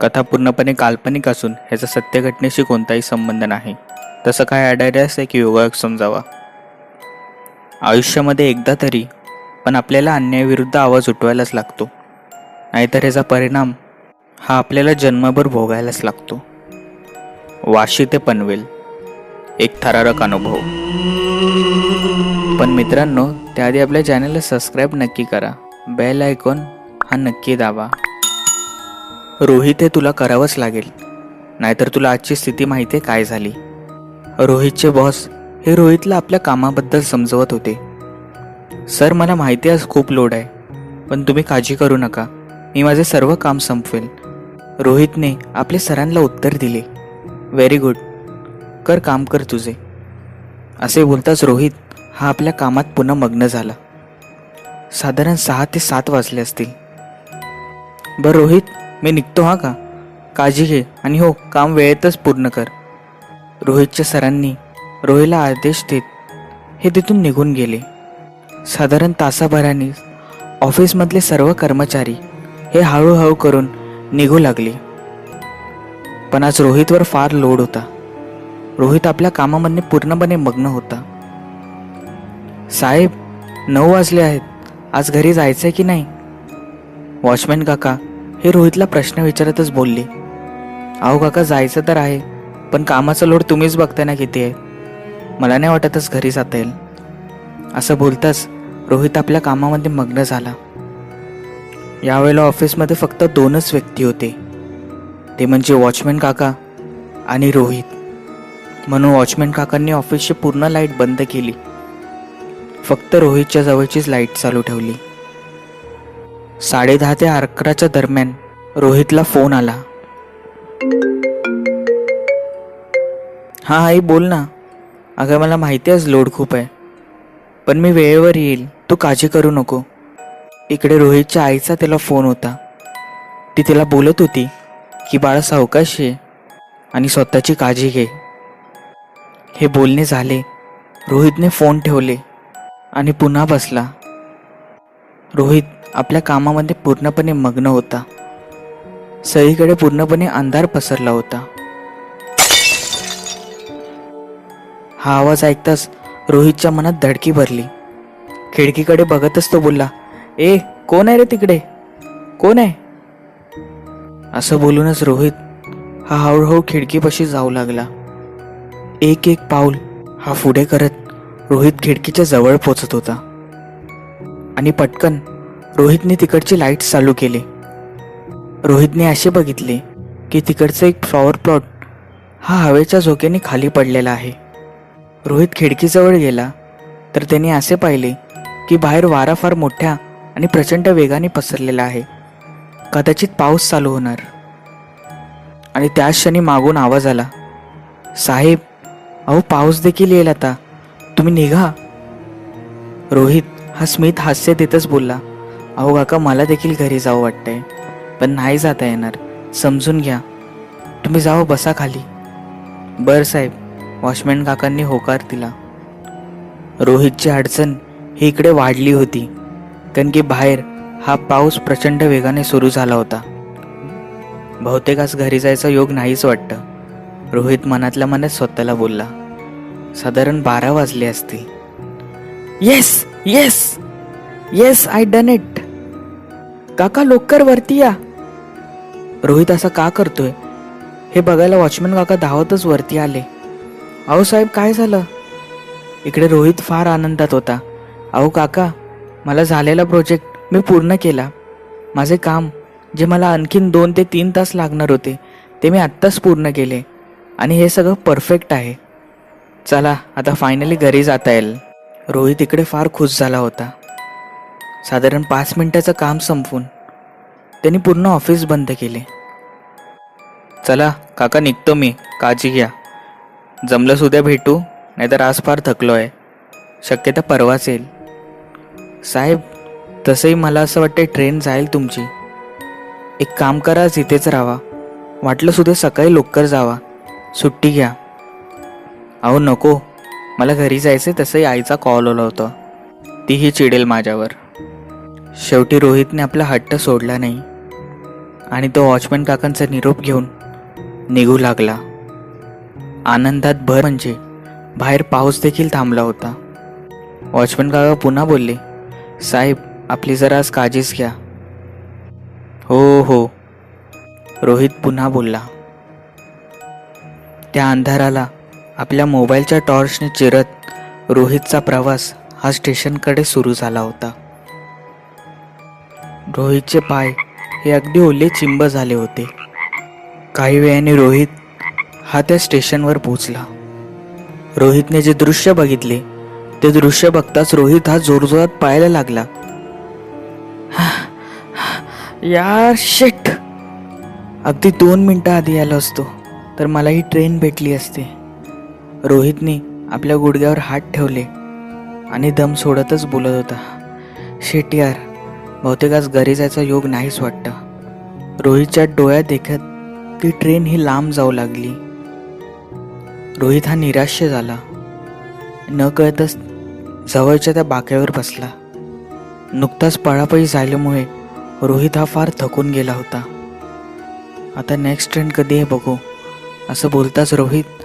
कथा पूर्णपणे काल्पनिक असून ह्याचा सत्य घटनेशी कोणताही संबंध नाही. तसं काय आढळल्यास एक योगायोग समजावा. आयुष्यामध्ये एकदा तरी पण आपल्याला अन्यायाविरुद्ध आवाज उठवायलाच लागतो, नाहीतर ह्याचा परिणाम हा आपल्याला जन्मभर भोगायलाच लागतो. वाशी ते पनवेल, एक थरारक अनुभव. पण मित्रांनो, त्याआधी आपल्या चॅनलला सबस्क्राईब नक्की करा, बेल आयकॉन हा नक्की दाबा. रोहित, हे तुला करावंच लागेल, नाहीतर तुला आजची स्थिती माहिती आहे काय झाली. रोहितचे बॉस हे रोहितला आपल्या कामाबद्दल समजवत होते. सर, मला माहिती आहे आज खूप लोड आहे, पण तुम्ही काळजी करू नका, मी माझे सर्व काम संपवेल. रोहितने आपल्या सरांना उत्तर दिले. व्हेरी गुड, कर काम कर तुझे. असे बोलताच रोहित हा आपल्या कामात पुन्हा मग्न झाला. साधारण 6 ते 7 वाजले असतील. बरं रोहित, मी निघतो हा का, काळजी घे आणि हो, काम वेळेतच पूर्ण कर. रोहितच्या सरांनी रोहितला आदेश देत हे तिथून निघून गेले. साधारण तासाभराने ऑफिसमधले सर्व कर्मचारी हे हळूहळू करून निघू लागले. पण आज रोहितवर फार लोड होता. रोहित आपल्या कामामध्ये पूर्णपणे मग्न होता. साहेब, 9 वाजले आहेत, आज घरी जायचंय की नाही? वॉचमॅन काका हे रोहितला प्रश्न विचारतच बोलले. अहो काका, जायचं तर आहे, पण कामाचा लोड तुम्हीच बघताय ना किती आहे, मला नाही वाटतच घरी जाता येईल. असं बोलताच रोहित आपल्या कामामध्ये मग्न झाला. यावेळेला ऑफिसमध्ये फक्त 2च व्यक्ती होते, ते म्हणजे वॉचमॅन काका आणि रोहित. म्हणून वॉचमॅन काकांनी ऑफिसची पूर्ण लाईट बंद केली, फक्त रोहितच्या जवळचीच लाईट चालू ठेवली. 10:30 ते 11च्या दरम्यान रोहितला फोन आला. हां आई, बोल ना. अगं, मला माहिती आहे लोड खूप आहे, पण मी वेळेवर येईल, तू काळजी करू नको. इकडे रोहितच्या आईचा त्याला फोन होता. ती त्याला बोलत होती की बाळा, सावकाश ये आणि स्वतःची काळजी घे. हे बोलणे झाले, रोहितने फोन ठेवले आणि पुन्हा बसला. रोहित आपल्या कामामध्ये पूर्णपणे मग्न होता. सगळीकडे पूर्णपणे अंधार पसरला होता. हा आवाज ऐकताच रोहितच्या मनात धडकी भरली. खिडकीकडे बघतच तो बोलला, ए, कोण आहे रे तिकडे, कोण आहे? असं बोलूनच रोहित हा हळूहळू खिडकीपाशी जाऊ लागला. एक एक पाऊल हा पुढे करत रोहित खिडकीच्या जवळ पोचत होता. आणि पटकन रोहितने तिकडची लाईट चालू केली. रोहितने असे बघितले की तिकडचं एक फ्लॉवर प्लॉट हा हवेच्या झोक्याने खाली पडलेला आहे. रोहित खिडकीजवळ गेला तर त्याने असे पाहिले की बाहेर वारा फार मोठ्या आणि प्रचंड वेगाने पसरलेला आहे. कदाचित पाऊस चालू होणार. आणि त्याच क्षणी मागून आवाज आला, साहेब, अहो पाऊस देखील येईल आता, तुम्ही निघा. रोहित हा स्मित हास्य देतच बोलला, अहो काका, मला देखील घरी जावं वाटतंय, पण नाही जाता येणार, समजून घ्या, तुम्ही जाओ, बसा खाली. बर साहेब, वॉचमॅन काकांनी होकार दिला. रोहितची अडचण ही इकडे वाढली होती, कारण की बाहेर हा पाऊस प्रचंड वेगाने सुरू झाला होता. बहुतेक आज घरी जायचा योग नाहीच वाटतं, रोहित मनातल्या मनात स्वतःला बोलला. साधारण 12 वाजले असतील. Yes yes yes, I done it. काका, लवकर वरती या. रोहित असा का करतोय हे बघायला वॉचमॅन काका धावतच वरती आले. अहो साहेब, काय झालं? इकडे रोहित फार आनंदात होता. अहो काका, मला झालेला प्रोजेक्ट मी पूर्ण केला. माझे काम जे मला आणखीन 2 ते 3 तास लागणार होते ते मी आत्ताच पूर्ण केले आणि हे सगळं परफेक्ट आहे. चला, आता फायनली घरी जाता येईल. रोहित इकडे फार खुश झाला होता. साधारण 5 मिनिटाचं काम संपवून त्यांनी पूर्ण ऑफिस बंद केले. चला काका, निघतो मी, काळजी घ्या. जमलंच उद्या भेटू, नाहीतर आज फार थकलो आहे, शक्यता परवाच येईल. साहेब, तसंही मला असं वाटतं ट्रेन जाईल तुमची. एक काम करा, इथेच राहा, वाटलं उद्या सकाळी लवकर जावा, सुट्टी घ्या. अहो नको, मला घरी जायचं. तसंही आईचा कॉल आला होता, तीही चिडेल माझ्यावर. शेवटी रोहितने आपला हट्ट सोडला नाही आणि तो वॉचमॅन काकांचा निरोप घेऊन निघू लागला. आनंदात भर म्हणजे बाहेर पाऊस देखील थांबला होता. वॉचमॅन काका पुन्हा बोलले, साहेब आपली जरा आज काळजीच घ्या. हो हो, रोहित पुन्हा बोलला. त्या अंधाराला आपल्या मोबाईलच्या टॉर्चने चिरत रोहितचा प्रवास हा स्टेशनकडे सुरू झाला होता. रोहितचे पाय हे अगदी ओले चिंब झाले होते. काही वेळाने रोहित हा त्या स्टेशनवर पोहोचला. रोहितने जे दृश्य बघितले ते दृश्य बघताच रोहित हा जोरजोरात पळायला लागला. यार शिट, अगदी 2 मिनिटं आधी आलो असतो तर मला ही ट्रेन भेटली असते. रोहितने आपल्या गुडघ्यावर हात ठेवले आणि दम सोडतच बोलत होता, शिट यार, बहुतेक आज घरी जायचा योग नाहीच वाटतं. रोहितच्या डोळ्यात देखत ती ट्रेन ही लांब जाऊ लागली. रोहित हा निराश झाला. न कळतच जवळच्या त्या बाक्यावर बसला. नुकताच पळापळी झाल्यामुळे रोहित हा फार थकून गेला होता. आता नेक्स्ट ट्रेन कधी आहे बघू, असं बोलताच रोहित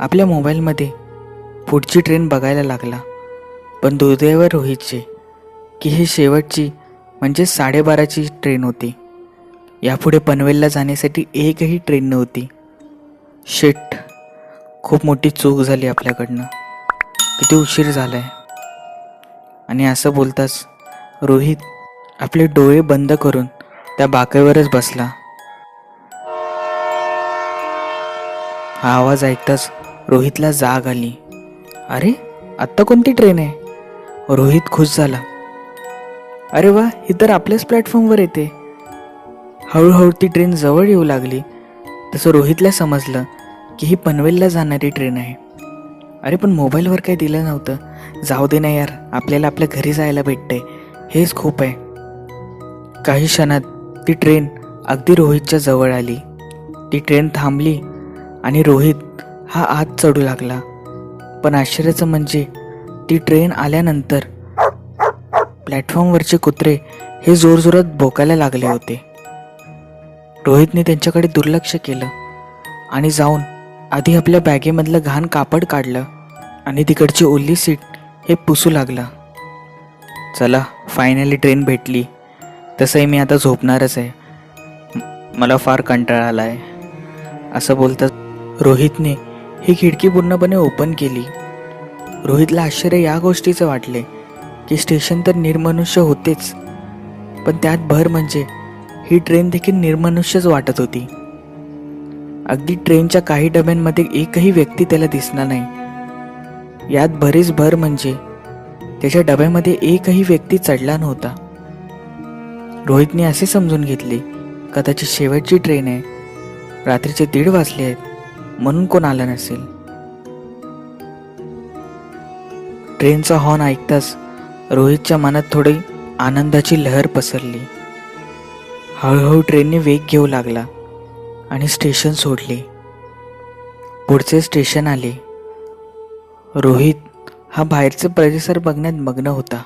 आपल्या मोबाईलमध्ये पुढची ट्रेन बघायला लागला. पण दुर्दैव रोहितचे की ही शेवटची म्हणजे 12:30ची ट्रेन होती. यापुढे पनवेलला जाण्यासाठी एकही ट्रेन नव्हती. शिट, खूप मोठी चूक झाली आपल्याकडनं, किती उशीर झालाय. आणि असं बोलताच रोहित आपले डोळे बंद करून त्या बाकावरच बसला. हा आवाज ऐकताच रोहितला जाग आली. अरे आत्ता कोणती ट्रेन आहे? रोहित खुश झाला. अरे वा, ही तर आपल्याच प्लॅटफॉर्मवर येते. हळूहळू ती ट्रेन जवळ येऊ लागली तसं रोहितला समजलं की ही पनवेलला जाणारी ट्रेन आहे. अरे पण मोबाईलवर काही दिलं नव्हतं. जाऊ दे ना यार, आपल्याला आपल्या घरी जायला भेटतंय, हेच खूप आहे. काही क्षणात ती ट्रेन अगदी रोहितच्या जवळ आली. ती ट्रेन थांबली आणि रोहित हा आत चढू लागला. पण आश्चर्याचं म्हणजे ती ट्रेन आल्यानंतर प्लॅटफॉर्मवरचे कुत्रे हे जोरजोरात भोकायला लागले होते. रोहितने त्यांच्याकडे दुर्लक्ष केलं आणि जाऊन आधी आपल्या बॅगेमधलं घाण कापड काढलं आणि तिकडची ओली सीट हे पुसू लागला. चला, फायनली ट्रेन भेटली. तसंही मी आता झोपणारच आहे, मला फार कंटाळा आला आहे. असं बोलताच रोहितने ही खिडकी पूर्णपणे ओपन केली. रोहितला आश्चर्य या गोष्टीचं वाटले की स्टेशन तर निर्मनुष्य होतेच, पण त्यात भर म्हणजे ही ट्रेन देखील निर्मनुष्यच वाटत होती. अगदी ट्रेनच्या काही डब्यांमध्ये एकही व्यक्ती त्याला दिसणार नाही. यात बरीच भर म्हणजे त्याच्या डब्यामध्ये एकही व्यक्ती चढला नव्हता. रोहितने असे समजून घेतले कदाचित शेवटची ट्रेन आहे, रात्रीचे 1:30 वाजले आहेत म्हणून कोण आलं नसेल. ट्रेनचा हॉर्न ऐकताच रोहितच्या मनात थोडी आनंदाची लहर पसरली. हळूहळू ट्रेनने वेग घेऊ लागला आणि स्टेशन सोडले. पुढचे स्टेशन आले. रोहित हा बाहेरचे परिसर बघण्यात मग्न होता.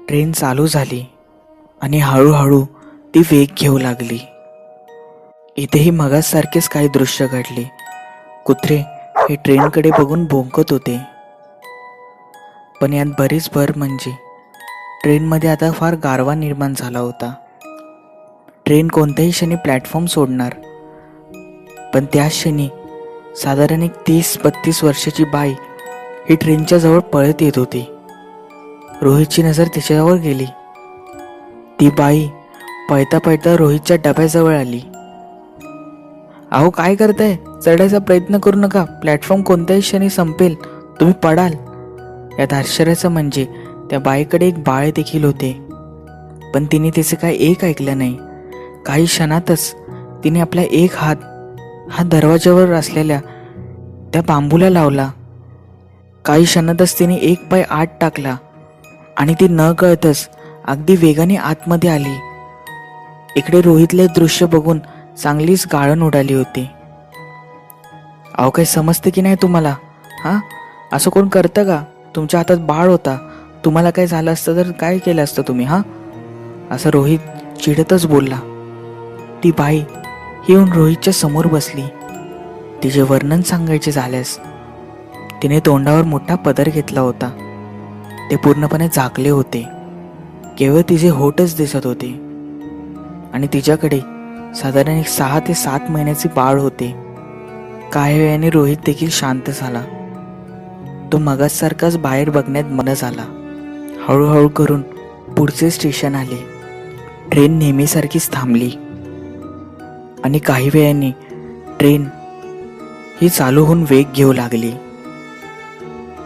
ट्रेन चालू झाली आणि हळूहळू ती वेग घेऊ लागली. इथेही मगासारखेच काही दृश्य घडले. कुत्रे हे ट्रेनकडे बघून भोंकत होते. पण यात बरीच भर म्हणजे ट्रेनमध्ये आता फार गारवा निर्माण झाला होता. ट्रेन कोणत्याही क्षणी प्लॅटफॉर्म सोडणार, पण त्याच क्षणी साधारण एक 30-32 वर्षाची बाई ही ट्रेनच्या जवळ पळत येत होती. रोहितची नजर तिच्यावर गेली. ती बाई पळता पळता रोहितच्या डब्याजवळ आली. अहो काय करताय, चढायचा प्रयत्न करू नका, प्लॅटफॉर्म कोणत्याही क्षणी संपेल, तुम्ही पडाल. यात आश्चर्याचं म्हणजे त्या बाईकडे एक बाळ देखील होते, पण तिने तिचे काय एक ऐकलं नाही. काही क्षणातच तिने आपला एक हात हा दरवाज्यावर असलेल्या त्या बांबूला लावला. काही क्षणातच तिने एक पाय आत टाकला आणि ती न कळतच अगदी वेगाने आतमध्ये आली. इकडे रोहितले दृश्य बघून चांगलीच गाळण उडाली होती. अहो काही समजते की नाही तुम्हाला? हां, असं कोण करतं का? तुमच्या हातात बाळ होता, तुम्हाला काय झालं असतं तर काय केलं असतं तुम्ही? हां, असं रोहित चिडतच बोलला. ती बाई ही येऊन रोहितच्या समोर बसली. तिचे वर्णन सांगायचे झाल्यास तिने तोंडावर मोठा पदर घेतला होता. ते पूर्णपणे झाकले होते. केवळ तिचे होठच दिसत होते आणि तिच्याकडे साधारण एक 6 ते 7 महिन्याचे बाळ होते. काही वेळाने रोहित देखील शांत झाला. तो मगाचसारखाच बाहेर बघण्यात मन झाला. हळूहळू करून पुढचे स्टेशन आले. ट्रेन नेहमीसारखीच थांबली आणि काही वेळाने ट्रेन ही चालू होऊन वेग घेऊ लागली.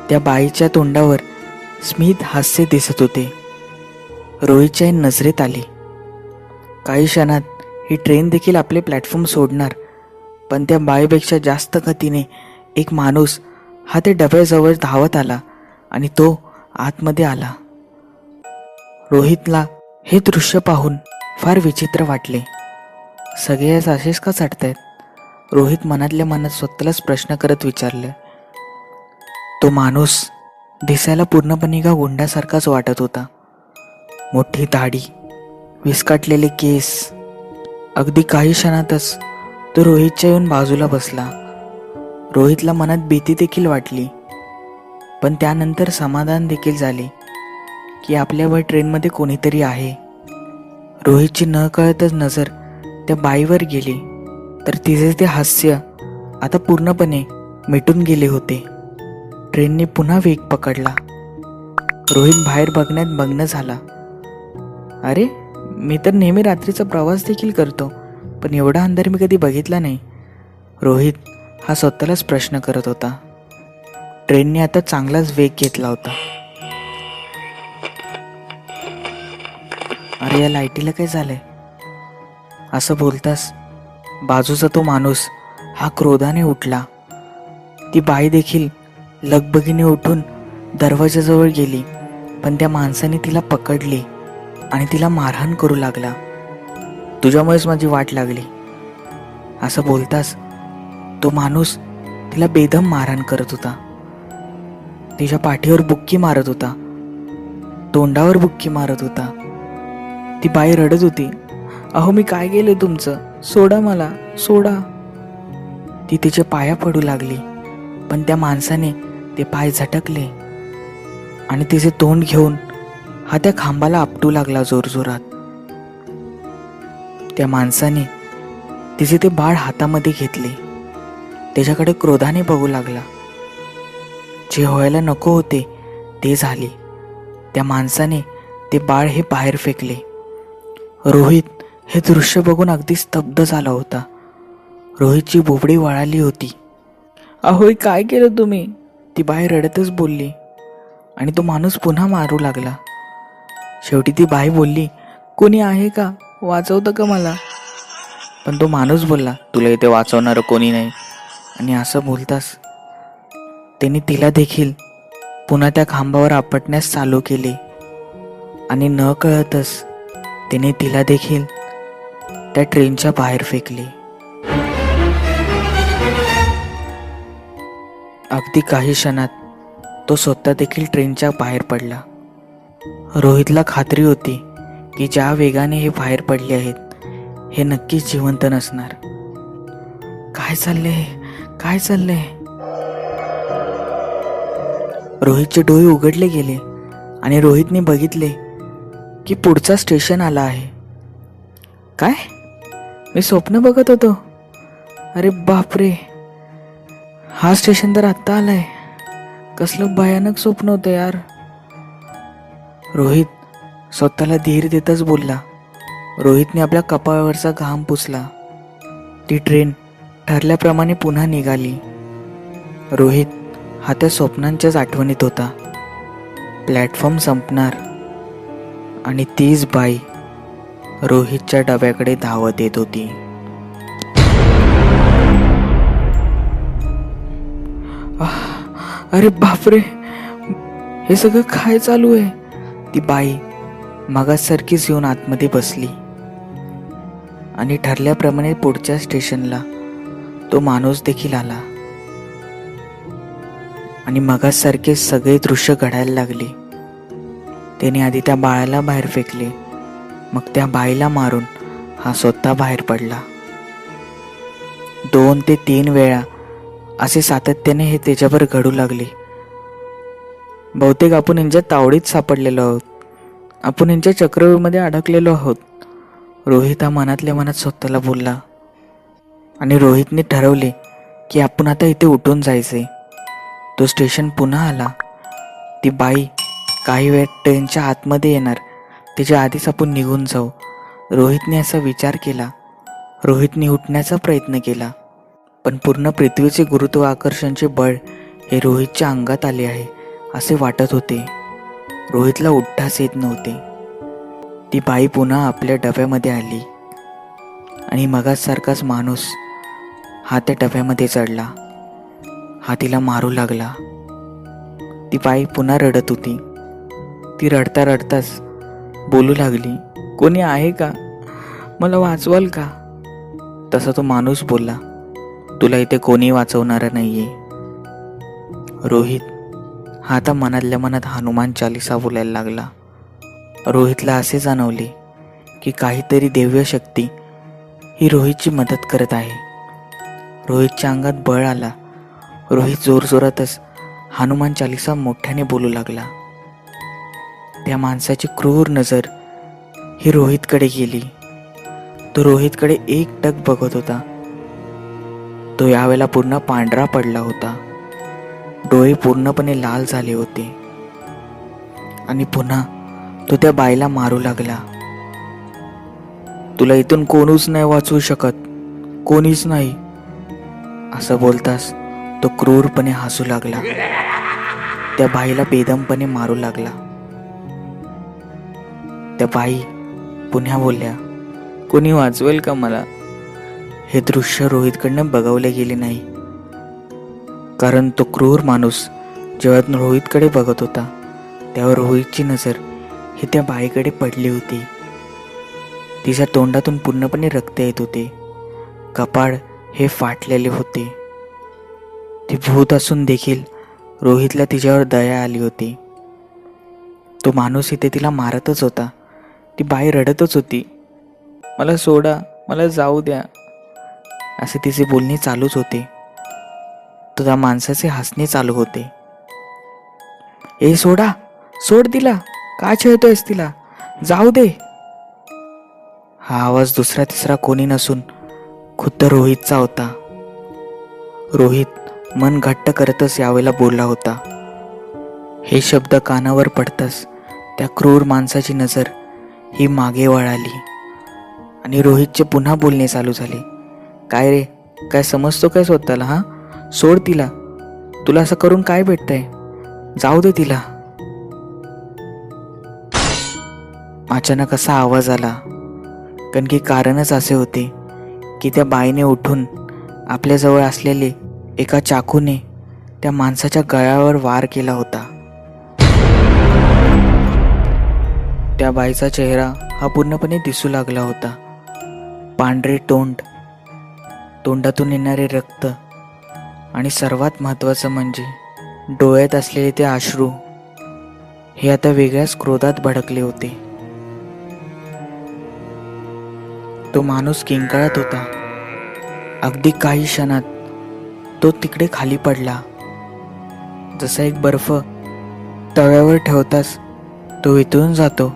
त्या बाईच्या तोंडावर स्मित हास्य दिसत होते. रोहितच्या नजरेत आली. काही क्षणात ही ट्रेन देखील आपले प्लॅटफॉर्म सोडणार, पण त्या बाईपेक्षा जास्त गतीने एक माणूस हा त्या डब्याजवळ धावत आला आणि तो आतमध्ये आला. रोहितला हे दृश्य पाहून फार विचित्र वाटले. सगळे असेच का चढतायत? रोहित मनातल्या मनात स्वतःलाच प्रश्न करत विचारले. तो माणूस दिसायला पूर्णपणे एका गुंडासारखाच वाटत होता. मोठी दाढी, विस्कटलेले केस. अगदी काही क्षणातच तो रोहितच्या येऊन बाजूला बसला. रोहितला मनात भीती देखील वाटली, पण त्यानंतर समाधान देखील झाले की आपल्यावर ट्रेनमध्ये कोणीतरी आहे. रोहितची न कळतच नजर त्या बाईवर गेली, तर तिचे ते हास्य आता पूर्णपणे मिटून गेले होते. ट्रेनने पुन्हा वेग पकडला. रोहित बाहेर बघण्यात मग्न झाला. अरे, मी तर नेहमी रात्रीचा प्रवास देखील करतो, पण एवढा अंधार मी कधी बघितला नाही. रोहित हा स्वतःलाच प्रश्न करत होता. ट्रेनने आता चांगलाच वेग घेतला होता. अरे, या लाईटीला काय झालंय? असं बोलताच बाजूचा तो माणूस हा क्रोधाने उठला. ती बाई देखील लगबगीने उठून दरवाजाजवळ गेली, पण त्या माणसाने तिला पकडले आणि तिला मारहाण करू लागला. तुझ्यामुळेच माझी वाट लागली. असं बोलताच तो माणूस तिला बेदम मारहाण करत होता. तिच्या पाठीवर बुक्की मारत होता, तोंडावर बुक्की मारत होता. ती बाई रडत होती. अहो, मी काय केले तुमचं? सोडा मला, सोडा. ती तिचे पाया पडू लागली, पण त्या माणसाने ते पाय झटकले आणि तिचे तोंड घेऊन हा त्या खांबाला आपटू लागला जोरजोरात. त्या माणसाने तिचे ते बाळ हातामध्ये घेतले. त्याच्याकडे क्रोधाने बघू लागला. जे व्हायला नको होते ते झाले. त्या माणसाने ते बाळ हे बाहेर फेकले. रोहित हे दृश्य बघून अगदी स्तब्ध झाला होता. रोहितची बोबडी वळाली होती. अहो, काय केलं तुम्ही? ती बाई रडतच बोलली आणि तो माणूस पुन्हा मारू लागला. शेवटी ती बाई बोलली, कोणी आहे का? वाचवतं का मला? पण तो माणूस बोलला, तुला इथे वाचवणारं कोणी नाही. आणि असं बोलताच त्याने तिला देखील पुन्हा त्या खांबावर आपटण्यास चालू केले आणि न कळतच त्याने तिला देखील त्या ट्रेनच्या बाहेर फेकले. अगदी काही क्षणात तो स्वतः देखील ट्रेनच्या बाहेर पडला. रोहितला खात्री होती की ज्या वेगाने हे बाहेर पडले आहेत हे नक्कीच जिवंत नसणार. काय चाललंय? काय चाललंय? रोहितचे डोळे उघडले गेले आणि रोहितने बघितले की पुढचा स्टेशन आला आहे. काय? मी स्वप्न बघत होतो? अरे बापरे, हा स्टेशन तर आत्ता आलाय. कसलं भयानक स्वप्न होतं यार. रोहित स्वतःला धीर देतच बोलला. रोहितने आपल्या कपाळावरचा घाम पुसला. ती ट्रेन ठरल्याप्रमाणे पुन्हा निघाली. रोहित हा त्या स्वप्नांच्याच आठवणीत होता. प्लॅटफॉर्म संपणार आणि तीच बाई रोहितच्या डब्याकडे धावत येत होती. अरे बापरे, हे सगळं काय चालू आहे? ती बाई मगासारखीच येऊन आतमध्ये बसली आणि ठरल्याप्रमाणे पुढच्या स्टेशनला तो माणूस देखील आला आणि मगासारखे सगळे दृश्य घडायला लागले. त्याने आधी त्या बाळाला बाहेर फेकले, मग त्या बाईला मारून हा स्वतः बाहेर पडला. 2 ते 3 वेळा असे सातत्याने हे त्याच्यावर घडू लागले. बहुतेक आपण यांच्या तावडीत सापडलेलो आहोत. आपण यांच्या चक्रव्यूहामध्ये अडकलेलो आहोत. रोहित हा मनातल्या मनात स्वतःला बोलला. आणि रोहितने ठरवले की आपण आता इथे उठून जायचे. तो स्टेशन पुन्हा आला. ती बाई काही वेळ ट्रेनच्या आतमध्ये येणार, त्याच्या आधीच आपण निघून जाऊ. रोहितने असा विचार केला. रोहितने उठण्याचा प्रयत्न केला, पण पूर्ण पृथ्वीचे गुरुत्वाकर्षणचे बळ हे रोहितच्या अंगात आले आहे असे वाटत होते. रोहितला उठताच येत नव्हते. ती बाई पुन्हा आपल्या डब्यामध्ये आली आणि मगाचसारखाच माणूस हा त्या डब्यामध्ये चढला. हा तिला मारू लागला. ती बाई पुन्हा रडत होती. ती रडता रडताच बोलू लागली, कोणी आहे का? मला वाचवाल का? तसा तो माणूस बोलला, तुला इथे कोणी वाचवणारं नाहीये. रोहित हा आता मनातल्या मनात हनुमान चालीसा बोलायला लागला. रोहितला असे जाणवले की काहीतरी दिव्य शक्ती ही रोहितची मदत करत आहे. रोहितच्या अंगात बळ आला. रोहित जोरजोरातच हनुमान चालीसा मोठ्याने बोलू लागला. त्या माणसाची क्रूर नजर ही रोहितकडे गेली. तो रोहितकडे एकटक बघत होता. तो यावेळेला पूर्ण पांढरा पडला होता. डोळे पूर्णपणे लाल झाले होते आणि पुन्हा तो त्या बाईला मारू लागला. तुला इथून कोणीच नाही वाचवू शकत, कोणीच नाही, असं बोलताच तो क्रूरपणे हसू लागला. त्या बाईला बेदमपणे मारू लागला. त्या बाई पुन्हा बोलल्या, कोणी वाचवेल का मला? हे दृश्य रोहितकडनं बघवले गेले नाही, कारण तो क्रूर माणूस जेव्हा रोहितकडे बघत होता तेव्हा रोहितची नजर ही त्या बाईकडे पडली होती. तिच्या तोंडातून पूर्णपणे रक्त येत होते. कपाळ हे फाटलेले होते. ती भूत असून देखील रोहितला तिच्यावर दया आली होती. तो माणूस इथे तिला मारतच होता. ती बाई रडतच होती, मला सोडा, मला जाऊ द्या, असे तिचे बोलणे चालूच होते. तो त्या माणसाचे हसणे चालू होते. ए सोडा, सोड तिला, का छळतोयस तिला, जाऊ दे. हा आवाज दुसरा तिसरा कोणी नसून खुद्द रोहितचा होता. रोहित मन घट्ट करतच यावेळेला बोलला होता. हे शब्द कानावर पडताच त्या क्रूर माणसाची नजर ही मागे वळाली आणि रोहितचे पुन्हा बोलणे चालू झाले. काय रे, काय समजतो काय स्वतःला? हा, सोड तिला, तुला असं करून काय भेटतंय, जाऊ दे तिला. अचानक असा आवाज आला, कारण की कारणच असे होते की त्या बाईने उठून आपल्याजवळ असलेले एका चाकूने त्या माणसाच्या गळ्यावर वार केला होता. त्या बाईचा चेहरा हा पूर्णपणे दिसू लागला होता. पांढरे तोंड, तोंडातून येणारे रक्त आणि सर्वात महत्त्वाचं म्हणजे डोळ्यात असलेले ते अश्रू हे आता वेगळ्याच क्रोधात भडकले होते. तो माणूस किंकाळत होता. अगदी काही क्षणात तो तिकडे खाली पडला. जसा एक बर्फ तव्यावर ठेवताच तो वितळून जातो,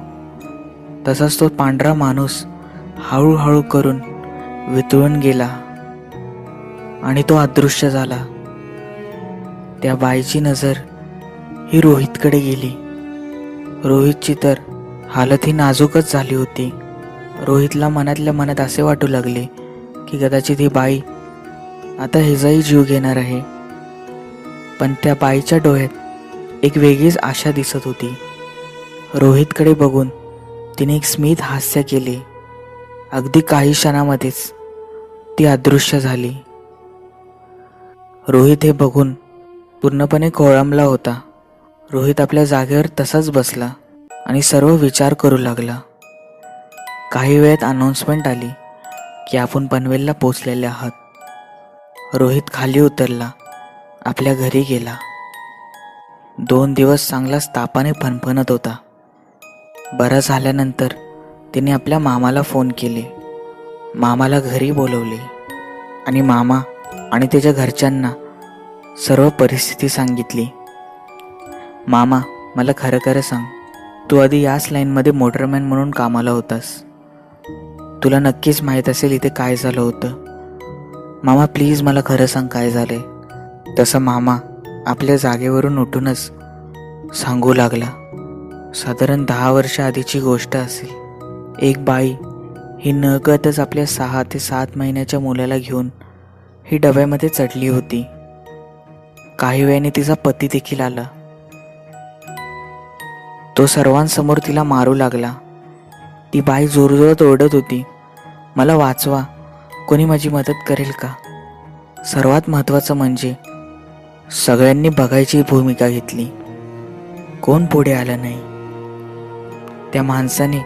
तसाच तो पांढरा माणूस हळूहळू करून वितळून गेला आणि तो अदृश्य झाला. त्या बाईची नजर ही रोहितकडे गेली. रोहितची तर हालत ही नाजूकच झाली होती. रोहितला मनातल्या मनात असे वाटू लागले की कदाचित ही बाई आता हिचाही जीव घेणार आहे. पण त्या बाईच्या डोळ्यात एक वेगळीच आशा दिसत होती. रोहितकडे बघून तिने एक स्मित हास्य केले. अगदी काही क्षणामध्येच ती अदृश्य झाली. रोहित हे बघून पूर्णपणे खोळंबला होता. रोहित आपल्या जागेवर तसाच बसला आणि सर्व विचार करू लागला. काही वेळात अनाउन्समेंट आली की आपण पनवेलला पोचलेले आहात. रोहित खाली उतरला, आपल्या घरी गेला. 2 दिवस चांगलाच तापाने फणफणत होता. बरा झाल्यानंतर तिने आपल्या मामाला फोन केले. मामाला घरी बोलवले आणि मामा आणि त्याच्या घरच्यांना सर्व परिस्थिती सांगितली. मामा, मला खरं खरं सांग, तू आधी याच लाईनमध्ये मोटरमॅन म्हणून कामाला होतास. तुला नक्कीच माहीत असेल इथे काय झालं होतं. मामा प्लीज मला खरं सांग काय झालंय. तसं मामा आपल्या जागेवरून उठूनच सांगू लागला. साधारण 10 वर्ष आधीची गोष्ट असेल. एक बाई ही नकळतच आपल्या 6 ते 7 महिन्याच्या मुलाला घेऊन ही डब्यामध्ये चढली होती. काही वेळाने तिचा पती देखील आला. तो सर्वांसमोर तिला मारू लागला. ती बाई जोरजोरात ओरडत होती, मला वाचवा, कोणी माझी मदत करेल का. सर्वात महत्त्वाचं म्हणजे सगळ्यांनी बघायची भूमिका घेतली. कोण पुढे आलं नाही. त्या माणसाने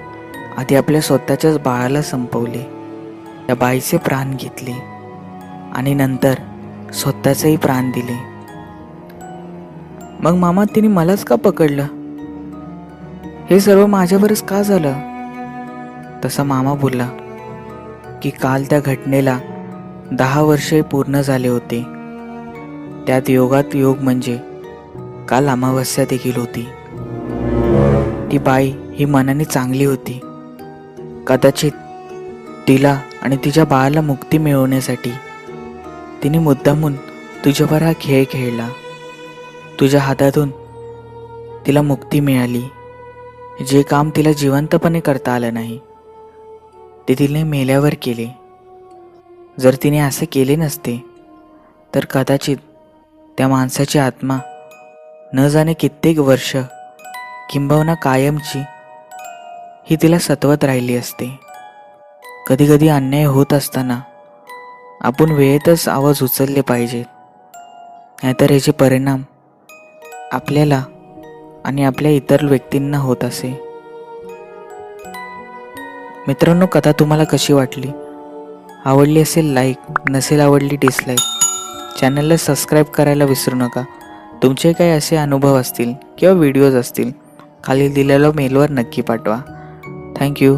आधी आपल्या स्वतःच्याच बाळाला संपवले, त्या बाईचे प्राण घेतले आणि नंतर स्वतःचेही प्राण दिले. मग मामा तिने मलाच का पकडलं? हे सर्व माझ्यावरच का झालं? तसा मामा बोलला की काल त्या घटनेला 10 वर्षे पूर्ण झाले होते. त्यात योगात योग म्हणजे काल अमावस्या देखील होती. ती बाई ही मनाने चांगली होती. कदाचित तिला आणि तिच्या बाळाला मुक्ती मिळवण्यासाठी तिने मुद्दामून तुझ्यावर हा खेळ खेळला. तुझ्या हातातून तिला मुक्ती मिळाली. जे काम तिला जिवंतपणे करता आलं नाही ते तिने मेल्यावर केले. जर तिने असे केले नसते तर कदाचित त्या माणसाची आत्मा न जाणे कित्येक वर्ष किंबहुना कायमची ही तिला सतवत राहिली असते. कधी कधी अन्याय होत असताना आपण वेळेतच आवाज उचलले पाहिजेत, नाहीतर याचे परिणाम आपल्याला आणि आपल्या इतर व्यक्तींना होत असे. मित्रांनो, कथा तुम्हाला कशी वाटली? आवडली असेल लाईक, नसेल आवडली डिसलाईक. चॅनलला सबस्क्राईब करायला विसरू नका. तुमचे काही असे अनुभव असतील किंवा व्हिडिओज असतील खाली दिलेल्या मेलवर नक्की पाठवा. थँक्यू.